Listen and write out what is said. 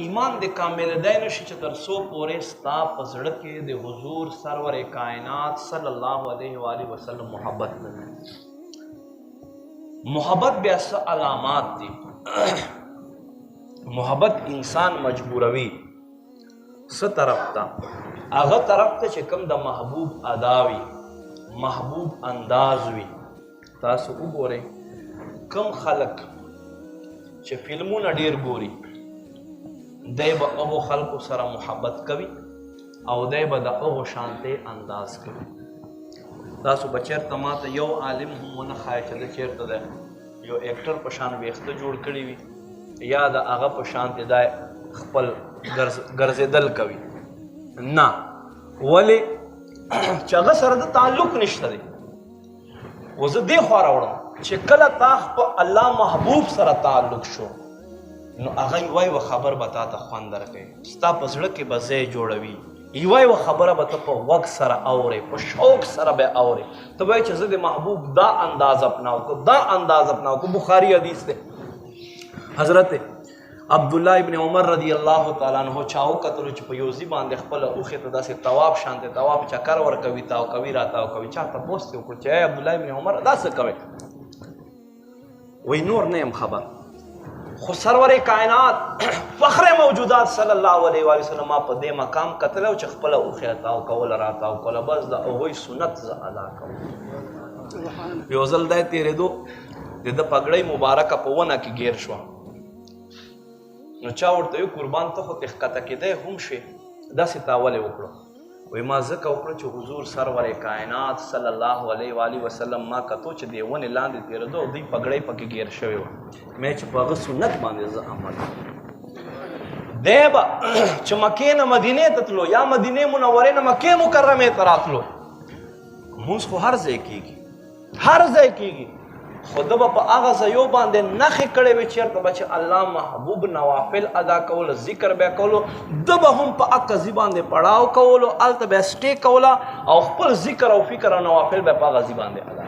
ایمان د کاملېدی نشي چې تر څو پورې ستا په زړه کې د حضور سرور کائنات صلی الله علیه و آله وسلم محبت نه وي. محبت بیا څه علامات دي؟ محبت انسان مجبوروي څه طرف ته؟ هغه طرف ته چې کوم د محبوب ادا وي، محبوب انداز وي. تاسو وګورئ کوم خلک چې فلمونه ډیر ګوري دی به هغو خلکو سره محبت کوي او دی به د هغو شانتې انداز کوي. تاسو به چېرته ماته یو عالم هم ونه ښایي چې د چېرته د یو اکټر په شان ویښته جوړ کړي وي یا د هغه په شانتې دا خپل ګرځېدل کوي. نه، ولې چې هغه سره د تعلق نشته دی. و زه دې خوا راوړم چې کله تا په الله محبوب سره تعلق شو نو هغه یوه خبر به تا ته خوند درکوي، ستا په زړه کې به ځای جوړوي. یوه خبره به ته په غوږ سره اورې، په شوق سره به اورې. ته وایې چې زه د محبوب دا انداز اپناو کو، دا انداز اپناو کو. بخاري حدیث دی، حضرت عبدالله ابن عمر رضی الله تعالی عنہ چا وکتلو چې په یوزي باندې خپله اوښې ته داسې طواف شانتې طواف چکر ورکوي، تاو کوي را تاو کوي. چا تپوس یې وکړو چې ای عبدالله ابن عمر دا څه کوئ؟ وی نور نه یم خبر، خو سرور کائنات فخر موجودات صلی الله علیه و وسلم ما په دې مقام کتلی و چې خپله اوښې تاو کوله را تاو کوله، بس د هغوی سنت زه ادا کوم. یو ځل دی تېرېدو د ده پګړۍ مبارکه په ونه کې ګیر شوه نو چا ورته وی قربان ته خو تښکته کېدی هم شي، داسې تا ولې وکړو؟ وی ما ځکه وکړه چې حضور سرور کائنات صلی الله علیه و آله وسلم ما کتو چې د ونې لاندې تېرېدو او دوی پګړۍ پکې ګیر شوې وه، مې چې په هغه سنت باندې زه عمل دی به چې مکې نه مدینې ته تلو یا مدینې منورې نه مکې مکرمې ته راتلو. مونځ خو هر ځای کېږي، هر ځای کېږي، خو ده به په هغه ځایو باندې نښې کړې وې چېرته به چې الله محبوب نوافل ادا کولو، ذکر به یې کولو، ده به هم په هغه ځای باندې پړاو کولو، هلته به یې سټې کوله او خپل ذکر او فکر او نوافل به یې په هغه ځای باندې ادا